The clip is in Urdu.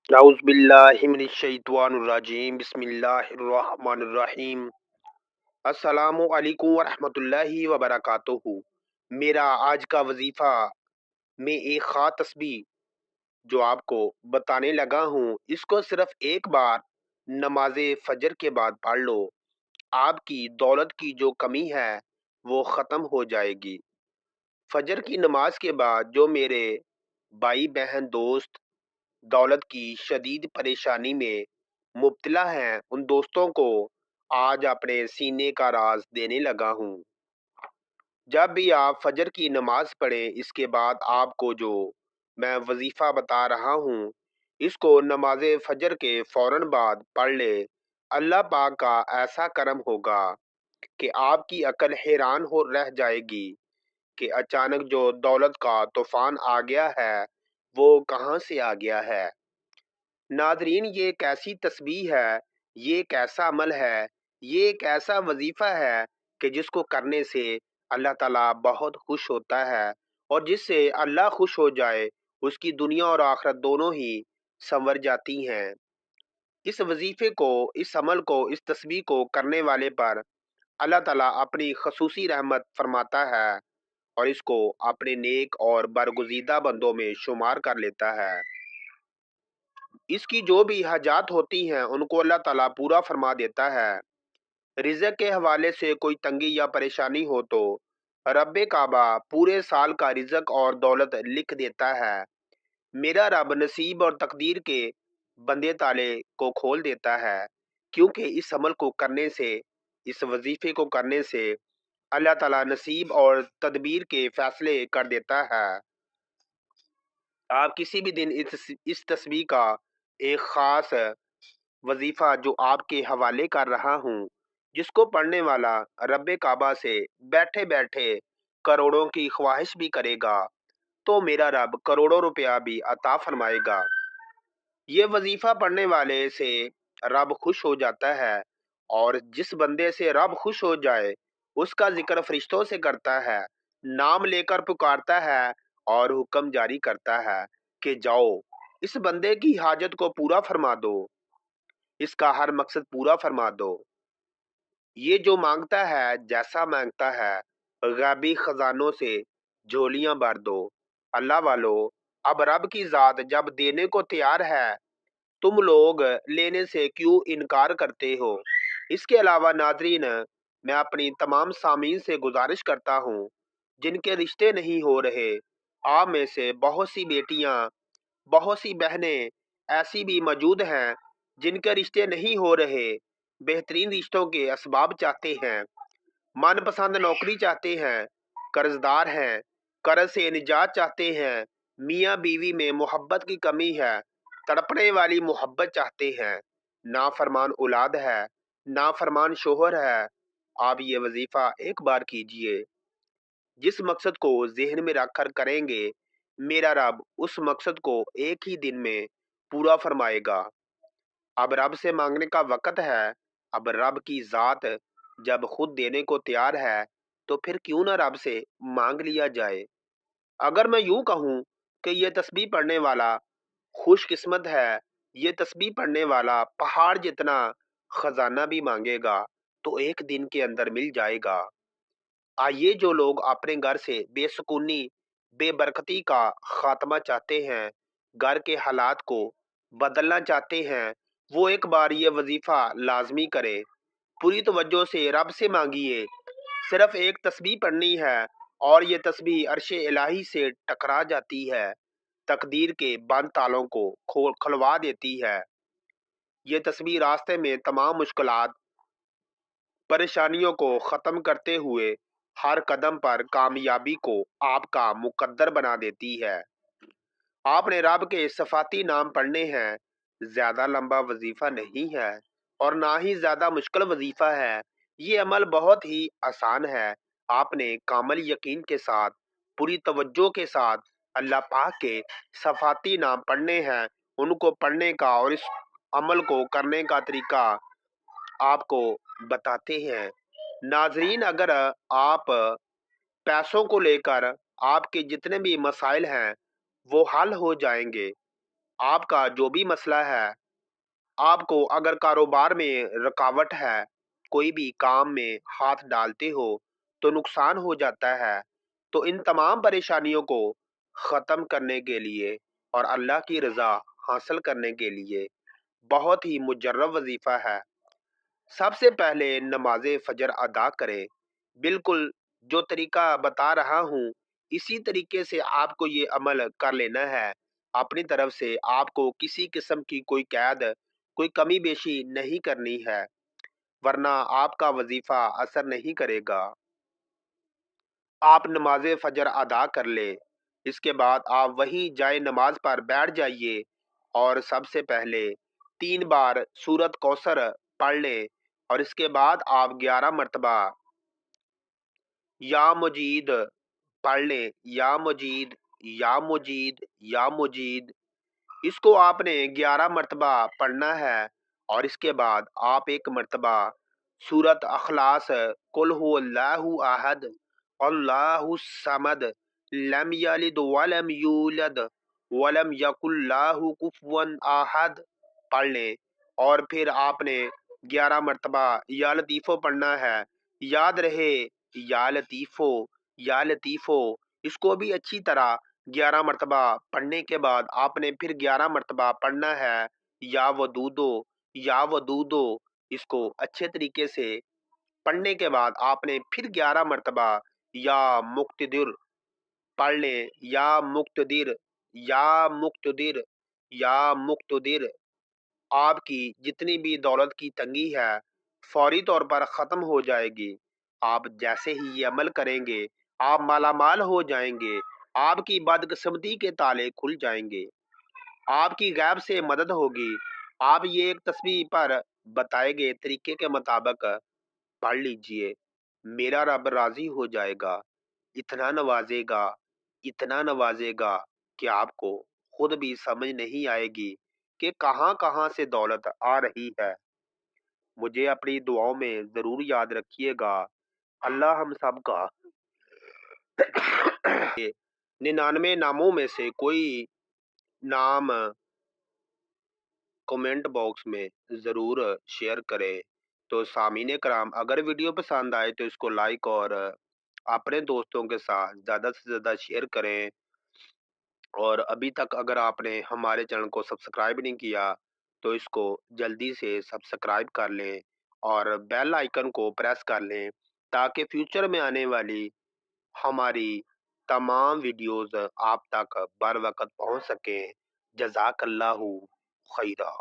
اعوذ باللہ من الشیطان الرجیم بسم اللہ الرحمن الرحیم السلام علیکم ورحمۃ اللہ وبرکاتہ۔ میرا آج کا وظیفہ میں ایک خاص تسبیح جو آپ کو بتانے لگا ہوں، اس کو صرف ایک بار نماز فجر کے بعد پڑھ لو، آپ کی دولت کی جو کمی ہے وہ ختم ہو جائے گی۔ فجر کی نماز کے بعد جو میرے بھائی بہن دوست دولت کی شدید پریشانی میں مبتلا ہیں، ان دوستوں کو آج اپنے سینے کا راز دینے لگا ہوں۔ جب بھی آپ فجر کی نماز پڑھیں، اس کے بعد آپ کو جو میں وظیفہ بتا رہا ہوں، اس کو نماز فجر کے فوراً بعد پڑھ لے۔ اللہ پاک کا ایسا کرم ہوگا کہ آپ کی عقل حیران ہو رہ جائے گی کہ اچانک جو دولت کا طوفان آ گیا ہے وہ کہاں سے آ گیا ہے۔ ناظرین، یہ ایک ایسی تسبیح ہے، یہ ایک ایسا عمل ہے، یہ ایک ایسا وظیفہ ہے کہ جس کو کرنے سے اللہ تعالیٰ بہت خوش ہوتا ہے، اور جس سے اللہ خوش ہو جائے اس کی دنیا اور آخرت دونوں ہی سنور جاتی ہیں۔ اس وظیفے کو، اس عمل کو، اس تسبیح کو کرنے والے پر اللہ تعالیٰ اپنی خصوصی رحمت فرماتا ہے اور اس کو اپنے نیک اور برگزیدہ بندوں میں شمار کر لیتا ہے۔ اس کی جو بھی حاجات ہوتی ہیں ان کو اللہ تعالیٰ پورا فرما دیتا ہے۔ رزق کے حوالے سے کوئی تنگی یا پریشانی ہو تو رب کعبہ پورے سال کا رزق اور دولت لکھ دیتا ہے۔ میرا رب نصیب اور تقدیر کے بندے تالے کو کھول دیتا ہے، کیونکہ اس عمل کو کرنے سے، اس وظیفے کو کرنے سے اللہ تعالیٰ نصیب اور تدبیر کے فیصلے کر دیتا ہے۔ آپ کسی بھی دن اس تسبیح کا ایک خاص وظیفہ جو آپ کے حوالے کر رہا ہوں، جس کو پڑھنے والا رب کعبہ سے بیٹھے بیٹھے کروڑوں کی خواہش بھی کرے گا تو میرا رب کروڑوں روپیہ بھی عطا فرمائے گا۔ یہ وظیفہ پڑھنے والے سے رب خوش ہو جاتا ہے، اور جس بندے سے رب خوش ہو جائے اس کا ذکر فرشتوں سے کرتا ہے، نام لے کر پکارتا ہے اور حکم جاری کرتا ہے کہ جاؤ اس بندے کی حاجت کو پورا فرما دو، اس کا ہر مقصد پورا فرما دو۔ یہ جو مانگتا ہے، جیسا مانگتا ہے، غیبی خزانوں سے جھولیاں بھر دو۔ اللہ والو، اب رب کی ذات جب دینے کو تیار ہے، تم لوگ لینے سے کیوں انکار کرتے ہو؟ اس کے علاوہ ناظرین، میں اپنی تمام سامعین سے گزارش کرتا ہوں جن کے رشتے نہیں ہو رہے، آپ میں سے بہت سی بیٹیاں، بہت سی بہنیں ایسی بھی موجود ہیں جن کے رشتے نہیں ہو رہے، بہترین رشتوں کے اسباب چاہتے ہیں، من پسند نوکری چاہتے ہیں، قرض دار ہیں، قرض سے نجات چاہتے ہیں، میاں بیوی میں محبت کی کمی ہے، تڑپنے والی محبت چاہتے ہیں، نافرمان اولاد ہے، نافرمان شوہر ہے۔ آپ یہ وظیفہ ایک بار کیجئے، جس مقصد کو ذہن میں رکھ کر کریں گے میرا رب اس مقصد کو ایک ہی دن میں پورا فرمائے گا۔ اب رب سے مانگنے کا وقت ہے۔ اب رب کی ذات جب خود دینے کو تیار ہے تو پھر کیوں نہ رب سے مانگ لیا جائے۔ اگر میں یوں کہوں کہ یہ تسبیح پڑھنے والا خوش قسمت ہے، یہ تسبیح پڑھنے والا پہاڑ جتنا خزانہ بھی مانگے گا تو ایک دن کے اندر مل جائے گا۔ آئیے، جو لوگ اپنے گھر سے بے سکونی، بے برکتی کا خاتمہ چاہتے ہیں، گھر کے حالات کو بدلنا چاہتے ہیں، وہ ایک بار یہ وظیفہ لازمی کرے۔ پوری توجہ سے رب سے مانگیے۔ صرف ایک تسبیح پڑھنی ہے اور یہ تسبیح عرش الہی سے ٹکرا جاتی ہے، تقدیر کے بند تالوں کو کھلوا دیتی ہے۔ یہ تسبیح راستے میں تمام مشکلات، پریشانیوں کو ختم کرتے ہوئے ہر قدم پر کامیابی کو آپ کا مقدر بنا دیتی ہے۔ آپ نے رب کے صفاتی نام پڑھنے ہیں۔ زیادہ لمبا وظیفہ نہیں ہے اور نہ ہی زیادہ مشکل وظیفہ ہے۔ یہ عمل بہت ہی آسان ہے۔ آپ نے کامل یقین کے ساتھ، پوری توجہ کے ساتھ اللہ پاک کے صفاتی نام پڑھنے ہیں۔ ان کو پڑھنے کا اور اس عمل کو کرنے کا طریقہ آپ کو بتاتے ہیں۔ ناظرین، اگر آپ پیسوں کو لے کر آپ کے جتنے بھی مسائل ہیں وہ حل ہو جائیں گے، آپ کا جو بھی مسئلہ ہے، آپ کو اگر کاروبار میں رکاوٹ ہے، کوئی بھی کام میں ہاتھ ڈالتے ہو تو نقصان ہو جاتا ہے، تو ان تمام پریشانیوں کو ختم کرنے کے لیے اور اللہ کی رضا حاصل کرنے کے لیے بہت ہی مجرب وظیفہ ہے۔ سب سے پہلے نماز فجر ادا کریں۔ بالکل جو طریقہ بتا رہا ہوں، اسی طریقے سے آپ کو یہ عمل کر لینا ہے۔ اپنی طرف سے آپ کو کسی قسم کی کوئی قید، کوئی کمی بیشی نہیں کرنی ہے، ورنہ آپ کا وظیفہ اثر نہیں کرے گا۔ آپ نماز فجر ادا کر لے، اس کے بعد آپ وہیں جائے نماز پر بیٹھ جائیے اور سب سے پہلے 3 بار سورت کوثر پڑھ لیں، اور اس کے بعد آپ 11 مرتبہ یا مجید پڑھ لیں۔ یا مجید، یا مجید، یا مجید، اس کو آپ نے 11 مرتبہ پڑھنا ہے، اور اس کے بعد آپ 1 مرتبہ سورت اخلاص، قل هو اللہ احد اللہ الصمد لم یلد ولم یولد ولم یکن لہ کفوا احد پڑھ لیں، اور پھر آپ نے 11 مرتبہ یا لطیفو پڑھنا ہے۔ یاد رہے، یا لطیفو، یا لطیفو، اس کو بھی اچھی طرح 11 مرتبہ پڑھنے کے بعد آپ نے پھر 11 مرتبہ پڑھنا ہے۔ یا ودودو، یا ودودو، اس کو اچھے طریقے سے پڑھنے کے بعد آپ نے پھر 11 مرتبہ یا مقتدر پڑھ لیں۔ یا مقتدر، یا مقتدر، یا مقتدر، آپ کی جتنی بھی دولت کی تنگی ہے فوری طور پر ختم ہو جائے گی۔ آپ جیسے ہی یہ عمل کریں گے، آپ مالا مال ہو جائیں گے، آپ کی بدقسمتی کے تالے کھل جائیں گے، آپ کی غیب سے مدد ہوگی۔ آپ یہ ایک تسبیح پر بتائے گئے طریقے کے مطابق پڑھ لیجئے، میرا رب راضی ہو جائے گا، اتنا نوازے گا، اتنا نوازے گا کہ آپ کو خود بھی سمجھ نہیں آئے گی کہ کہاں کہاں سے دولت آ رہی ہے۔ مجھے اپنی دعاؤں میں ضرور یاد رکھیے گا۔ اللہ ہم سب کا 99 ناموں میں سے کوئی نام کومنٹ باکس میں ضرور شیئر کریں۔ تو سامعین کرام، اگر ویڈیو پسند آئے تو اس کو لائک اور اپنے دوستوں کے ساتھ زیادہ سے زیادہ شیئر کریں، اور ابھی تک اگر آپ نے ہمارے چینل کو سبسکرائب نہیں کیا تو اس کو جلدی سے سبسکرائب کر لیں اور بیل آئیکن کو پریس کر لیں، تاکہ فیوچر میں آنے والی ہماری تمام ویڈیوز آپ تک بر وقت پہنچ سکیں۔ جزاک اللہ خیرہ۔